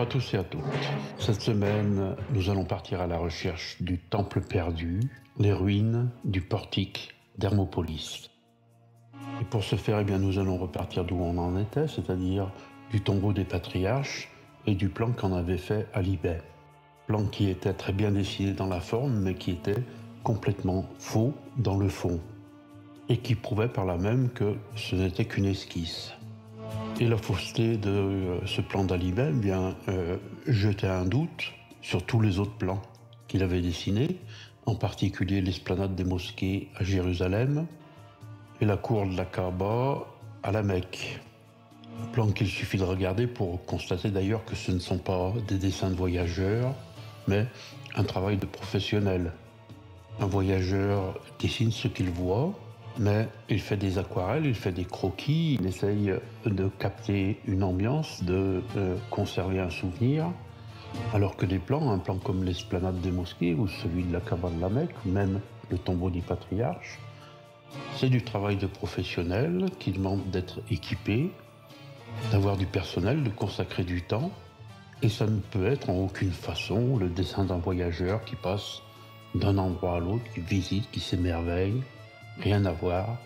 Bonjour à tous et à toutes. Cette semaine, nous allons partir à la recherche du temple perdu, les ruines du portique d'Hermopolis. Et pour ce faire, nous allons repartir d'où on en était, c'est-à-dire du tombeau des patriarches et du plan qu'en avait fait Alibet. Plan qui était très bien dessiné dans la forme, mais qui était complètement faux dans le fond, et qui prouvait par là même que ce n'était qu'une esquisse. Et la fausseté de ce plan d'Alibet jetait un doute sur tous les autres plans qu'il avait dessinés, en particulier l'esplanade des mosquées à Jérusalem et la cour de la Kaaba à la Mecque. Plan qu'il suffit de regarder pour constater d'ailleurs que ce ne sont pas des dessins de voyageurs, mais un travail de professionnel. Un voyageur dessine ce qu'il voit, mais il fait des aquarelles, il fait des croquis, il essaye de capter une ambiance, de conserver un souvenir, alors que des plans, un plan comme l'esplanade des mosquées ou celui de la Kaaba de la Mecque, ou même le tombeau du patriarche, c'est du travail de professionnel qui demande d'être équipé, d'avoir du personnel, de consacrer du temps, et ça ne peut être en aucune façon le dessin d'un voyageur qui passe d'un endroit à l'autre, qui visite, qui s'émerveille. Rien à voir.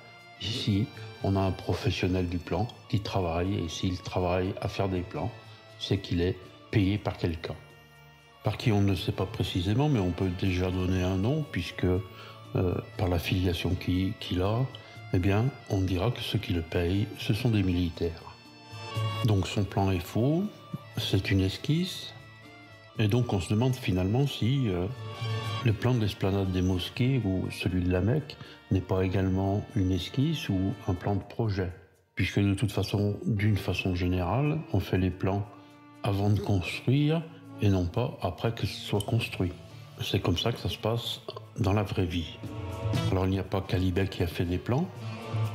Ici, on a un professionnel du plan qui travaille, et s'il travaille à faire des plans, c'est qu'il est payé par quelqu'un. Par qui on ne sait pas précisément, mais on peut déjà donner un nom, puisque par la filiation qu'il a, on dira que ceux qui le payent, ce sont des militaires. Donc son plan est faux, c'est une esquisse, et donc on se demande finalement si le plan de l'esplanade des mosquées ou celui de la Mecque n'est pas également une esquisse ou un plan de projet. Puisque de toute façon, d'une façon générale, on fait les plans avant de construire et non pas après que ce soit construit. C'est comme ça que ça se passe dans la vraie vie. Alors il n'y a pas qu'Alibet qui a fait des plans.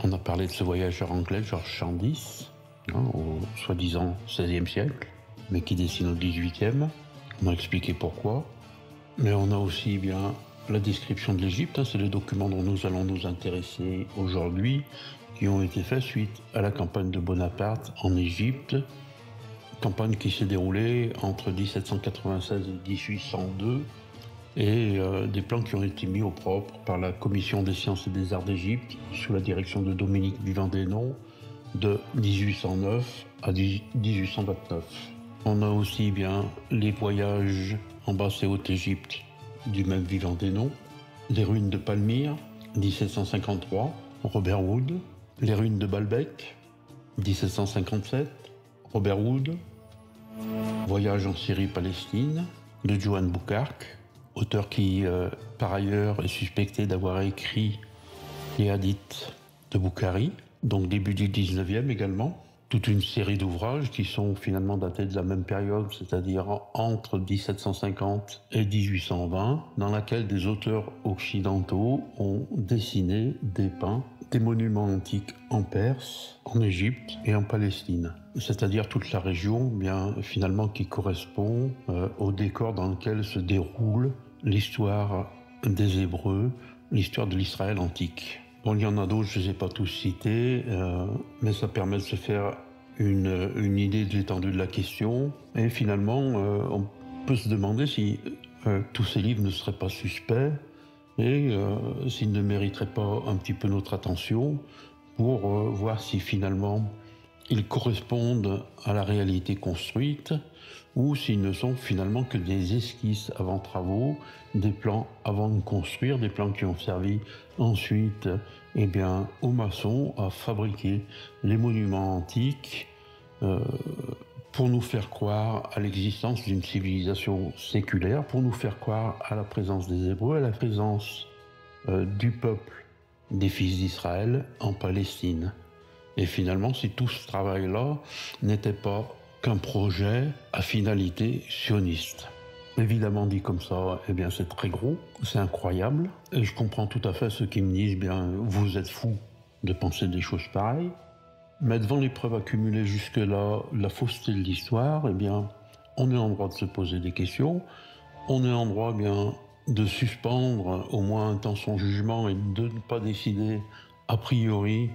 On a parlé de ce voyageur anglais, George Sandys, au soi-disant XVIe siècle, mais qui dessine au XVIIIe. On a expliqué pourquoi. Mais on a aussi la description de l'Égypte, c'est les documents dont nous allons nous intéresser aujourd'hui, qui ont été faits suite à la campagne de Bonaparte en Égypte, campagne qui s'est déroulée entre 1796 et 1802, et des plans qui ont été mis au propre par la Commission des sciences et des arts d'Égypte, sous la direction de Dominique Vivant-Desnoms, de 1809 à 1829. On a aussi les voyages en basse et haute Égypte du même Vivant-Desnoms, les ruines de Palmyre, 1753, Robert Wood, les ruines de Baalbek, 1757, Robert Wood, Voyage en Syrie-Palestine, de Johan Bouckaert, auteur qui, par ailleurs, est suspecté d'avoir écrit les hadiths de Boukhari, donc début du 19e également. Toute une série d'ouvrages qui sont finalement datés de la même période, c'est-à-dire entre 1750 et 1820, dans laquelle des auteurs occidentaux ont dessiné, dépeint des monuments antiques en Perse, en Égypte et en Palestine. C'est-à-dire toute la région, finalement, qui correspond au décor dans lequel se déroule l'histoire des Hébreux, l'histoire de l'Israël antique. Bon, il y en a d'autres, je ne les ai pas tous cités, mais ça permet de se faire une idée de l'étendue de la question. Et finalement, on peut se demander si tous ces livres ne seraient pas suspects et s'ils ne mériteraient pas un petit peu notre attention pour voir si finalement ils correspondent à la réalité construite ou s'ils ne sont finalement que des esquisses avant travaux, des plans avant de construire, des plans qui ont servi ensuite aux maçons à fabriquer les monuments antiques pour nous faire croire à l'existence d'une civilisation séculaire, pour nous faire croire à la présence des Hébreux, à la présence du peuple des fils d'Israël en Palestine. Et finalement, si tout ce travail-là n'était pas qu'un projet à finalité sioniste. Évidemment, dit comme ça, c'est très gros, c'est incroyable. Et je comprends tout à fait ceux qui me disent, vous êtes fous de penser des choses pareilles. Mais devant les preuves accumulées jusque-là, la fausseté de l'histoire, on est en droit de se poser des questions. On est en droit, de suspendre au moins un temps son jugement et de ne pas décider a priori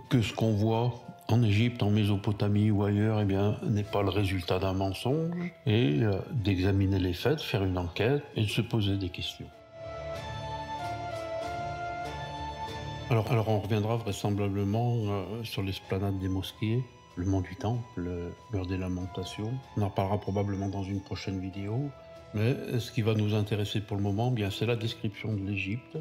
que ce qu'on voit en Égypte, en Mésopotamie ou ailleurs, eh bien, n'est pas le résultat d'un mensonge, et d'examiner les faits, de faire une enquête et de se poser des questions. Alors on reviendra vraisemblablement sur l'esplanade des mosquées, le mont du Temple, le mur des Lamentations. On en parlera probablement dans une prochaine vidéo. Mais ce qui va nous intéresser pour le moment, bien, c'est la description de l'Égypte,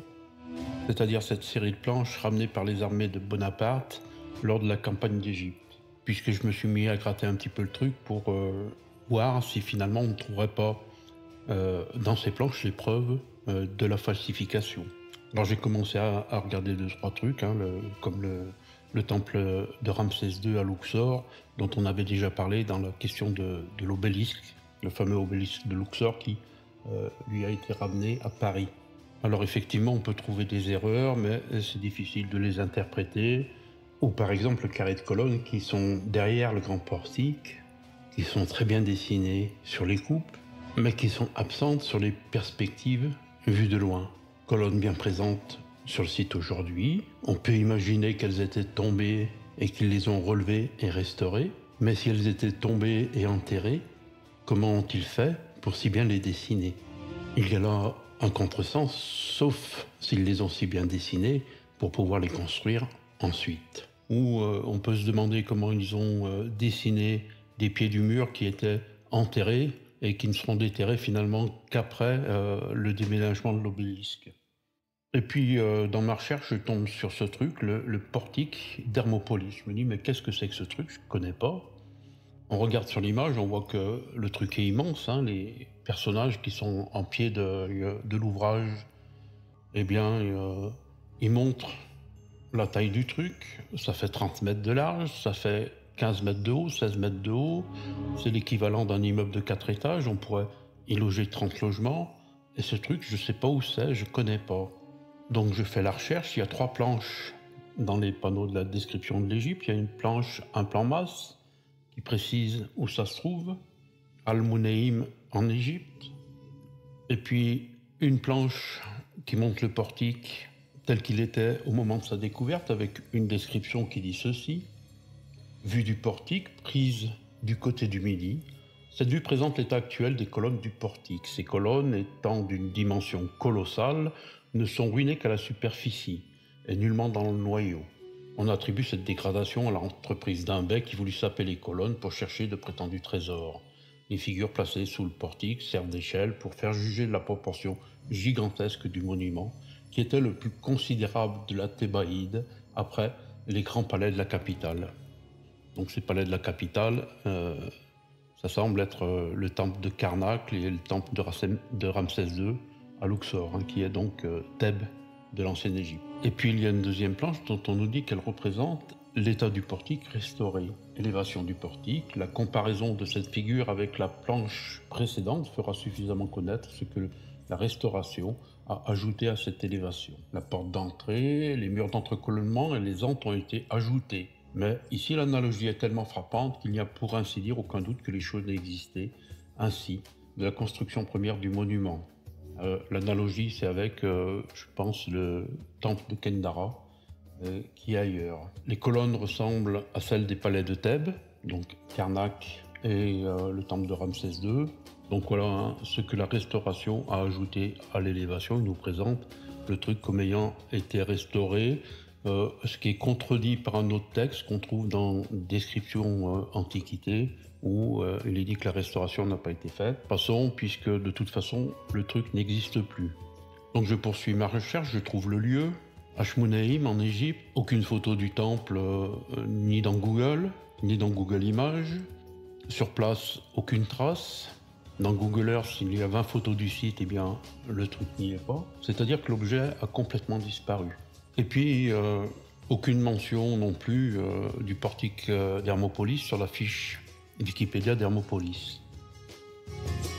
c'est-à-dire cette série de planches ramenées par les armées de Bonaparte lors de la campagne d'Égypte. Puisque je me suis mis à gratter un petit peu le truc pour voir si finalement on ne trouverait pas dans ces planches les preuves de la falsification. Alors j'ai commencé à regarder 2-3 trucs, hein, comme le temple de Ramsès II à Luxor, dont on avait déjà parlé dans la question de l'obélisque, le fameux obélisque de Luxor qui lui a été ramené à Paris. Alors effectivement, on peut trouver des erreurs, mais c'est difficile de les interpréter. Ou par exemple, le carré de colonnes qui sont derrière le grand portique, qui sont très bien dessinés sur les coupes, mais qui sont absentes sur les perspectives vues de loin. Colonnes bien présentes sur le site aujourd'hui. On peut imaginer qu'elles étaient tombées et qu'ils les ont relevées et restaurées. Mais si elles étaient tombées et enterrées, comment ont-ils fait pour si bien les dessiner? Il y a là un contresens, sauf s'ils les ont si bien dessinées pour pouvoir les construire ensuite. Ou on peut se demander comment ils ont dessiné des pieds du mur qui étaient enterrés et qui ne seront déterrés finalement qu'après le déménagement de l'obélisque. Et puis, dans ma recherche, je tombe sur ce truc, le portique d'Hermopolis. Je me dis, mais qu'est-ce que c'est que ce truc? Je ne connais pas. On regarde sur l'image, on voit que le truc est immense, hein, les personnages qui sont en pied de l'ouvrage, eh bien, ils montrent la taille du truc. Ça fait 30 mètres de large, ça fait 15 mètres de haut, 16 mètres de haut. C'est l'équivalent d'un immeuble de 4 étages, on pourrait y loger 30 logements. Et ce truc, je ne sais pas où c'est, je ne connais pas. Donc je fais la recherche, il y a 3 planches dans les panneaux de la description de l'Égypte. Il y a une planche, un plan masse, qui précise où ça se trouve, Al-Munaïm en Égypte. Et puis une planche qui montre le portique tel qu'il était au moment de sa découverte, avec une description qui dit ceci. Vue du portique, prise du côté du midi. Cette vue présente l'état actuel des colonnes du portique. Ces colonnes, étant d'une dimension colossale, ne sont ruinées qu'à la superficie et nullement dans le noyau. On attribue cette dégradation à l'entreprise d'Imbay qui voulut saper les colonnes pour chercher de prétendus trésors. Les figures placées sous le portique servent d'échelle pour faire juger de la proportion gigantesque du monument, qui était le plus considérable de la Thébaïde après les grands palais de la capitale. Donc ces palais de la capitale, ça semble être le temple de Karnak et le temple de Ramsès II à Luxor, hein, qui est donc Thèbes de l'ancienne Égypte. Et puis il y a une deuxième planche dont on nous dit qu'elle représente l'état du portique restauré. Élévation du portique, la comparaison de cette figure avec la planche précédente fera suffisamment connaître ce que la restauration a ajouté à cette élévation. La porte d'entrée, les murs d'entrecolonnement et les antres ont été ajoutés. Mais ici l'analogie est tellement frappante qu'il n'y a pour ainsi dire aucun doute que les choses existaient ainsi de la construction première du monument. L'analogie, c'est avec, je pense, le temple de Kendara, qui est ailleurs. Les colonnes ressemblent à celles des palais de Thèbes, donc Karnak et le temple de Ramsès II. Donc voilà hein, ce que la restauration a ajouté à l'élévation. Il nous présente le truc comme ayant été restauré, ce qui est contredit par un autre texte qu'on trouve dans Description Antiquité, où il est dit que la restauration n'a pas été faite. Passons, puisque de toute façon, le truc n'existe plus. Donc je poursuis ma recherche, je trouve le lieu, Ashmonaïm en Égypte, aucune photo du temple, ni dans Google, ni dans Google Images. Sur place, aucune trace. Dans Google Earth, s'il y a 20 photos du site, eh bien, le truc n'y est pas. C'est-à-dire que l'objet a complètement disparu. Et puis, aucune mention non plus du portique d'Hermopolis sur la fiche Wikipédia d'Hermopolis.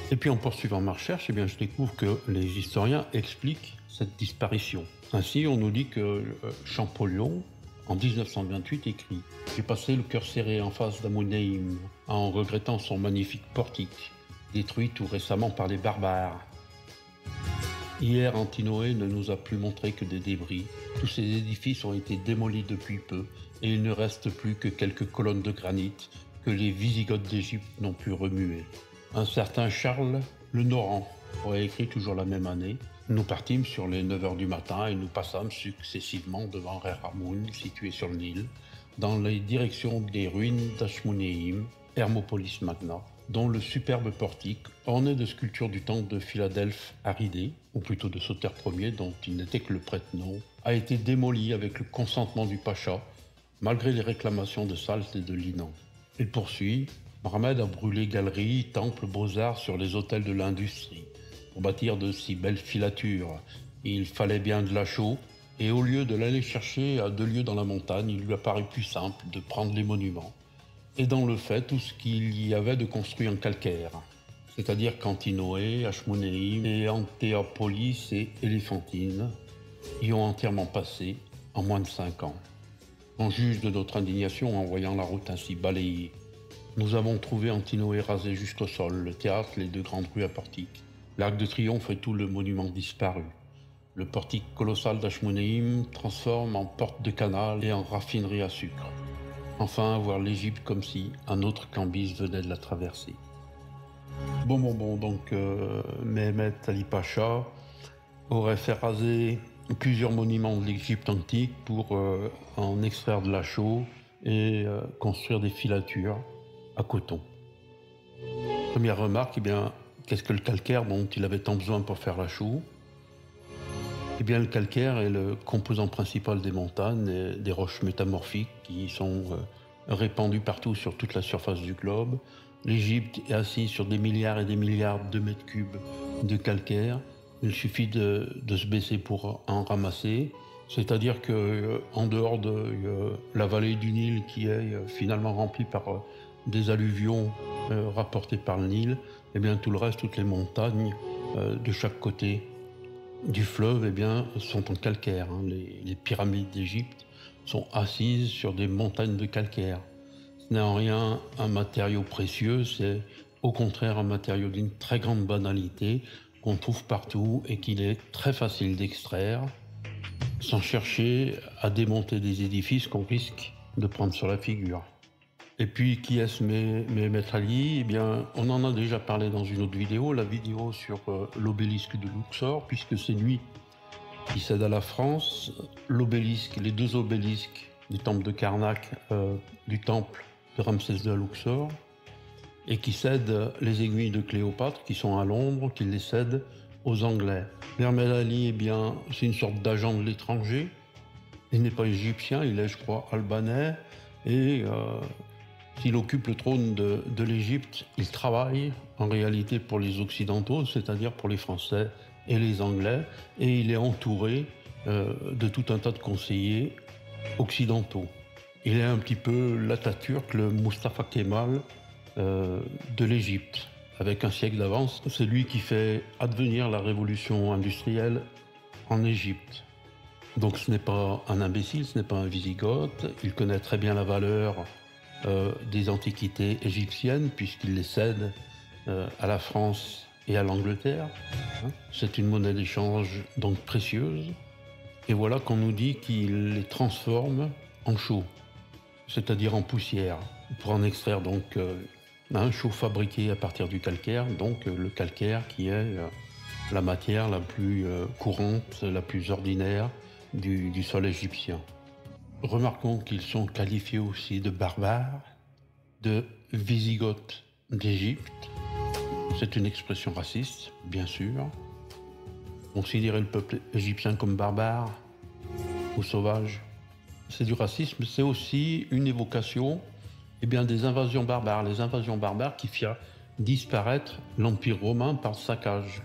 Et puis en poursuivant ma recherche, eh bien, je découvre que les historiens expliquent cette disparition. Ainsi, on nous dit que Champollion, en 1928, écrit « J'ai passé le cœur serré en face d'Amunaïm, en regrettant son magnifique portique, détruit tout récemment par les barbares. » Hier, Antinoé ne nous a plus montré que des débris. Tous ces édifices ont été démolis depuis peu et il ne reste plus que quelques colonnes de granit que les Wisigoths d'Égypte n'ont pu remuer. Un certain Charles Le Noran aurait écrit toujours la même année. Nous partîmes sur les 9 heures du matin et nous passâmes successivement devant Reramoun, situé sur le Nil, dans les directions des ruines d'Ashmoneim, Hermopolis Magna, dont le superbe portique, orné de sculptures du temple de Philadelphe Aridée, ou plutôt de Soter Ier, dont il n'était que le prête-nom, a été démoli avec le consentement du Pacha, malgré les réclamations de Salt et de Linan. Il poursuit, Mohammed a brûlé galeries, temples, beaux-arts sur les autels de l'industrie. Pour bâtir de si belles filatures, il fallait bien de la chaux, et au lieu de l'aller chercher à 2 lieues dans la montagne, il lui a paru plus simple de prendre les monuments. Et dans le fait, tout ce qu'il y avait de construit en calcaire, c'est-à-dire qu'Antinoé, Ashmoneim et Antéapolis et Éléphantine y ont entièrement passé en moins de 5 ans. On juge de notre indignation en voyant la route ainsi balayée. Nous avons trouvé Antinoé rasé jusqu'au sol, le théâtre, les 2 grandes rues à portique, l'Arc de Triomphe et tout le monument disparu. Le portique colossal d'Ashmoneim transforme en porte de canal et en raffinerie à sucre. Enfin, voir l'Égypte comme si un autre Cambis venait de la traverser. Donc Mehmet Ali Pacha aurait fait raser plusieurs monuments de l'Égypte antique pour en extraire de la chaux et construire des filatures à coton. Première remarque, qu'est-ce que le calcaire dont il avait tant besoin pour faire la chaux? Le calcaire est le composant principal des montagnes et des roches métamorphiques qui sont répandues partout sur toute la surface du globe. L'Égypte est assise sur des milliards et des milliards de mètres cubes de calcaire. Il suffit de se baisser pour en ramasser. C'est-à-dire qu'en dehors de la vallée du Nil qui est finalement remplie par des alluvions rapportées par le Nil, tout le reste, toutes les montagnes de chaque côté du fleuve sont en calcaire. Les pyramides d'Égypte sont assises sur des montagnes de calcaire. Ce n'est en rien un matériau précieux, c'est au contraire un matériau d'une très grande banalité qu'on trouve partout et qu'il est très facile d'extraire sans chercher à démonter des édifices qu'on risque de prendre sur la figure. Et puis, qui est-ce Mehmet Ali? On en a déjà parlé dans une autre vidéo, la vidéo sur l'obélisque de Luxor, puisque c'est lui qui cède à la France l'obélisque, les 2 obélisques du temple de Karnak, du temple de Ramsès II à Luxor, et qui cède les aiguilles de Cléopâtre, qui sont à Londres, qui les cède aux Anglais. Mehmet Ali, c'est une sorte d'agent de l'étranger. Il n'est pas égyptien, il est, je crois, albanais, et s'il occupe le trône de l'Égypte, il travaille en réalité pour les Occidentaux, c'est-à-dire pour les Français et les Anglais, et il est entouré de tout un tas de conseillers occidentaux. Il est un petit peu l'Atatürk, le Mustafa Kemal de l'Égypte. Avec un siècle d'avance, c'est lui qui fait advenir la révolution industrielle en Égypte. Donc ce n'est pas un imbécile, ce n'est pas un Wisigoth, il connaît très bien la valeur des antiquités égyptiennes puisqu'il les cède à la France et à l'Angleterre. C'est une monnaie d'échange donc précieuse. Et voilà qu'on nous dit qu'il les transforme en chaux, c'est-à-dire en poussière, pour en extraire donc un chaux fabriqué à partir du calcaire, donc le calcaire qui est la matière la plus courante, la plus ordinaire du sol égyptien. Remarquons qu'ils sont qualifiés aussi de barbares, de Wisigoths d'Égypte. C'est une expression raciste, bien sûr. Considérer le peuple égyptien comme barbare ou sauvage, c'est du racisme. C'est aussi une évocation des invasions barbares. Les invasions barbares qui firent disparaître l'Empire romain par saccage.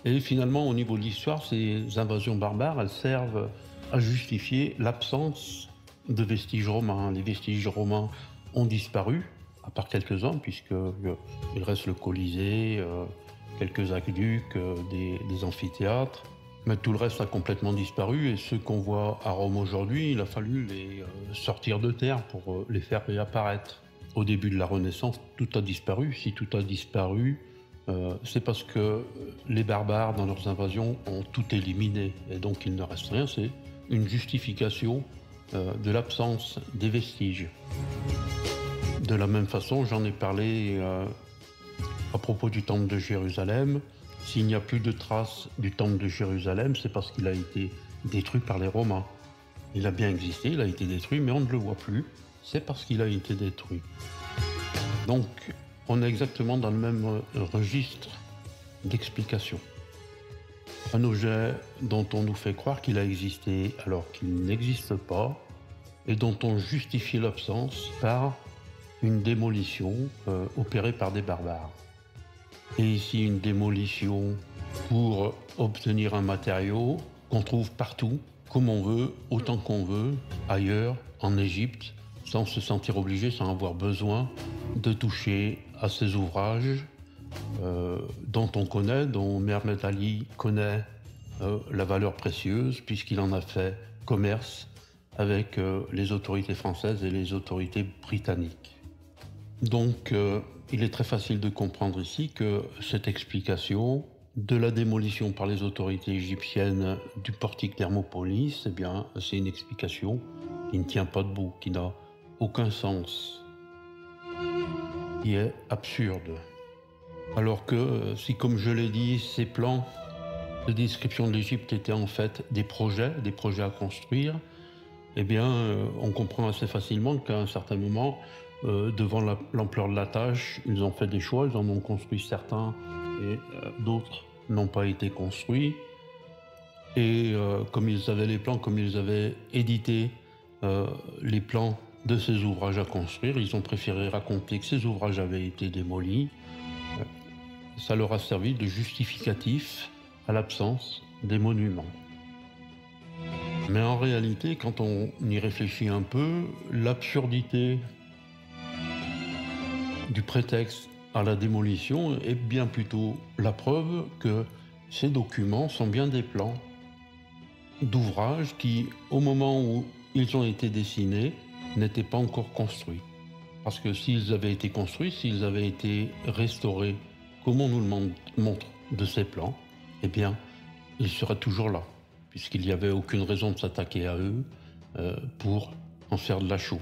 Et finalement, au niveau de l'histoire, ces invasions barbares, elles servent à justifier l'absence de vestiges romains. Les vestiges romains ont disparu, à part quelques-uns, puisqu'il reste le Colisée, quelques aqueducs, des amphithéâtres. Mais tout le reste a complètement disparu, et ceux qu'on voit à Rome aujourd'hui, il a fallu les sortir de terre pour les faire réapparaître. Au début de la Renaissance, tout a disparu. Si tout a disparu, c'est parce que les barbares, dans leurs invasions, ont tout éliminé, et donc il ne reste rien. C'est une justification de l'absence des vestiges. De la même façon, j'en ai parlé à propos du temple de Jérusalem. S'il n'y a plus de traces du temple de Jérusalem, c'est parce qu'il a été détruit par les Romains. Il a bien existé, il a été détruit, mais on ne le voit plus. C'est parce qu'il a été détruit. Donc, on est exactement dans le même registre d'explication. Un objet dont on nous fait croire qu'il a existé alors qu'il n'existe pas, et dont on justifie l'absence par une démolition opérée par des barbares. Et ici, une démolition pour obtenir un matériau qu'on trouve partout, comme on veut, autant qu'on veut, ailleurs, en Égypte, sans se sentir obligé, sans avoir besoin de toucher à ces ouvrages dont on connaît, dont Mehemet Ali connaît la valeur précieuse, puisqu'il en a fait commerce avec les autorités françaises et les autorités britanniques. Donc, il est très facile de comprendre ici que cette explication de la démolition par les autorités égyptiennes du portique d'Hermopolis, eh bien, c'est une explication qui ne tient pas debout, qui n'a aucun sens, qui est absurde. Alors que, si comme je l'ai dit, ces plans de description de l'Égypte étaient en fait des projets à construire, eh bien, on comprend assez facilement qu'à un certain moment, devant l'ampleur de la tâche, ils ont fait des choix, ils en ont construit certains et d'autres n'ont pas été construits. Et comme ils avaient les plans, comme ils avaient édité les plans de ces ouvrages à construire, ils ont préféré raconter que ces ouvrages avaient été démolis. Ça leur a servi de justificatif à l'absence des monuments. Mais en réalité, quand on y réfléchit un peu, l'absurdité du prétexte à la démolition est bien plutôt la preuve que ces documents sont bien des plans d'ouvrages qui, au moment où ils ont été dessinés, n'étaient pas encore construits. Parce que s'ils avaient été construits, s'ils avaient été restaurés, comme on nous le montre de ces plans, eh bien, ils seraient toujours là, puisqu'il n'y avait aucune raison de s'attaquer à eux pour en faire de la chaux.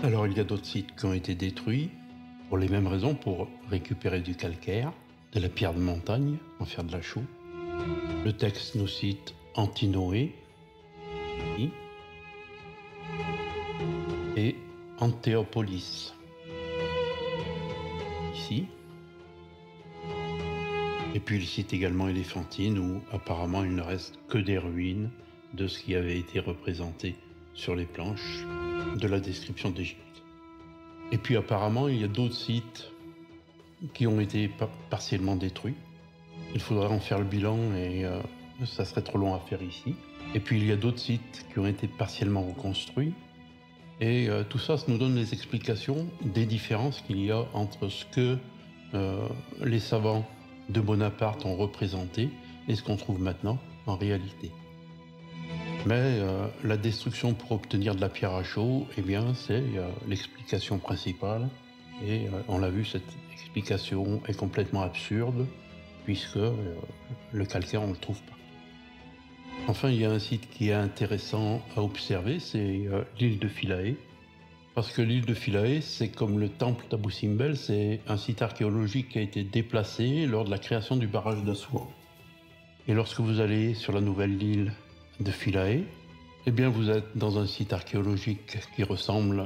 Alors il y a d'autres sites qui ont été détruits, pour les mêmes raisons, pour récupérer du calcaire, de la pierre de montagne, en faire de la chaux. Le texte nous cite Antinoé et Antéopolis, ici. Et puis il cite également Éléphantine, où apparemment il ne reste que des ruines de ce qui avait été représenté sur les planches de la description d'Égypte. Et puis apparemment il y a d'autres sites qui ont été partiellement détruits. Il faudrait en faire le bilan et ça serait trop long à faire ici. Et puis il y a d'autres sites qui ont été partiellement reconstruits. Et tout ça nous donne les explications des différences qu'il y a entre ce que les savants de Bonaparte ont représenté et ce qu'on trouve maintenant en réalité. Mais la destruction pour obtenir de la pierre à chaux, eh bien, c'est l'explication principale. Et on l'a vu, cette explication est complètement absurde, puisque le calcaire, on ne le trouve pas. Enfin, il y a un site qui est intéressant à observer, c'est l'île de Philae. Parce que l'île de Philae, c'est comme le temple d'Abou Simbel, c'est un site archéologique qui a été déplacé lors de la création du barrage d'Assouan. Et lorsque vous allez sur la nouvelle île de Philae, eh bien vous êtes dans un site archéologique qui ressemble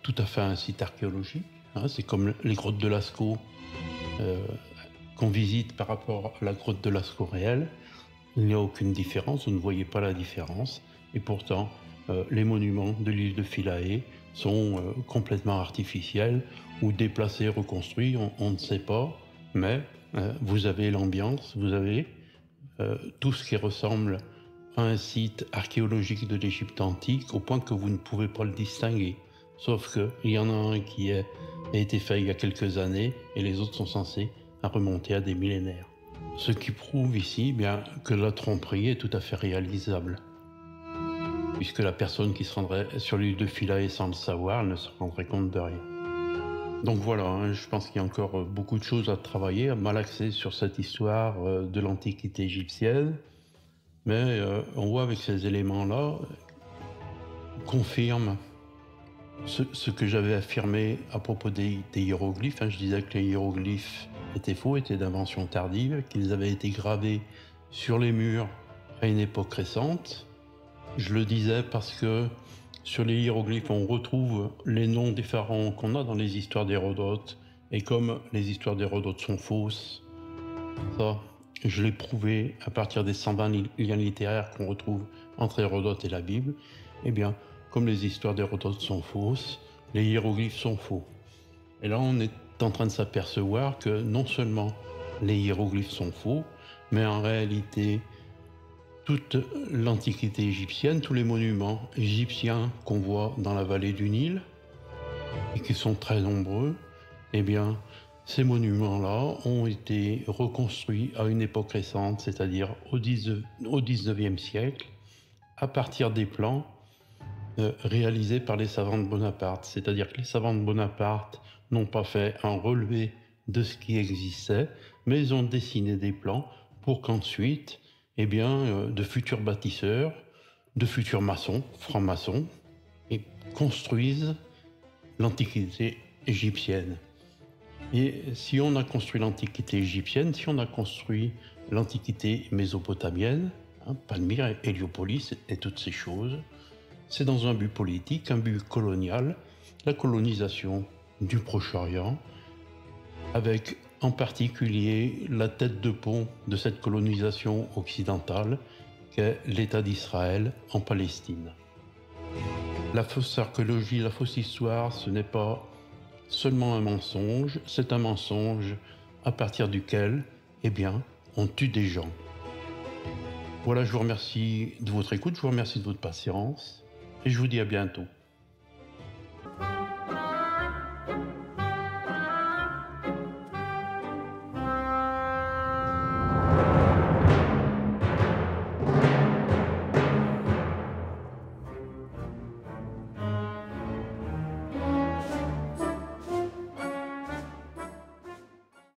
tout à fait à un site archéologique. Hein, c'est comme les grottes de Lascaux qu'on visite par rapport à la grotte de Lascaux réelle. Il n'y a aucune différence, vous ne voyez pas la différence. Et pourtant, les monuments de l'île de Philae sont complètement artificiels ou déplacés, reconstruits, on ne sait pas. Mais vous avez l'ambiance, vous avez tout ce qui ressemble à un site archéologique de l'Égypte antique, au point que vous ne pouvez pas le distinguer. Sauf qu'il y en a un qui a été fait il y a quelques années et les autres sont censés remonter à des millénaires. Ce qui prouve ici bien que la tromperie est tout à fait réalisable. puisque la personne qui se rendrait sur l'île de Philae sans le savoir, elle ne se rendrait compte de rien. Donc voilà, hein, je pense qu'il y a encore beaucoup de choses à travailler, à malaxer sur cette histoire de l'Antiquité égyptienne, mais on voit avec ces éléments-là, confirme ce que j'avais affirmé à propos des hiéroglyphes. Hein. Je disais que les hiéroglyphes étaient faux, étaient d'invention tardive, qu'ils avaient été gravés sur les murs à une époque récente. Je le disais parce que sur les hiéroglyphes, on retrouve les noms des pharaons qu'on a dans les histoires d'Hérodote. Et comme les histoires d'Hérodote sont fausses, ça, je l'ai prouvé à partir des 120 liens littéraires qu'on retrouve entre Hérodote et la Bible. Eh bien, comme les histoires d'Hérodote sont fausses, les hiéroglyphes sont faux. Et là, on est en train de s'apercevoir que non seulement les hiéroglyphes sont faux, mais en réalité, toute l'Antiquité égyptienne, tous les monuments égyptiens qu'on voit dans la vallée du Nil, et qui sont très nombreux, eh bien, ces monuments-là ont été reconstruits à une époque récente, c'est-à-dire au 19e siècle, à partir des plans réalisés par les savants de Bonaparte. C'est-à-dire que les savants de Bonaparte n'ont pas fait un relevé de ce qui existait, mais ils ont dessiné des plans pour qu'ensuite, eh bien, de futurs bâtisseurs, de futurs maçons, francs-maçons, et construisent l'Antiquité égyptienne. Et si on a construit l'Antiquité égyptienne, si on a construit l'Antiquité mésopotamienne, hein, Palmyre, Héliopolis et toutes ces choses, c'est dans un but politique, un but colonial, la colonisation du Proche-Orient, avec en particulier la tête de pont de cette colonisation occidentale qu'est l'État d'Israël en Palestine. La fausse archéologie, la fausse histoire, ce n'est pas seulement un mensonge, c'est un mensonge à partir duquel, eh bien, on tue des gens. Voilà, je vous remercie de votre écoute, je vous remercie de votre patience et je vous dis à bientôt.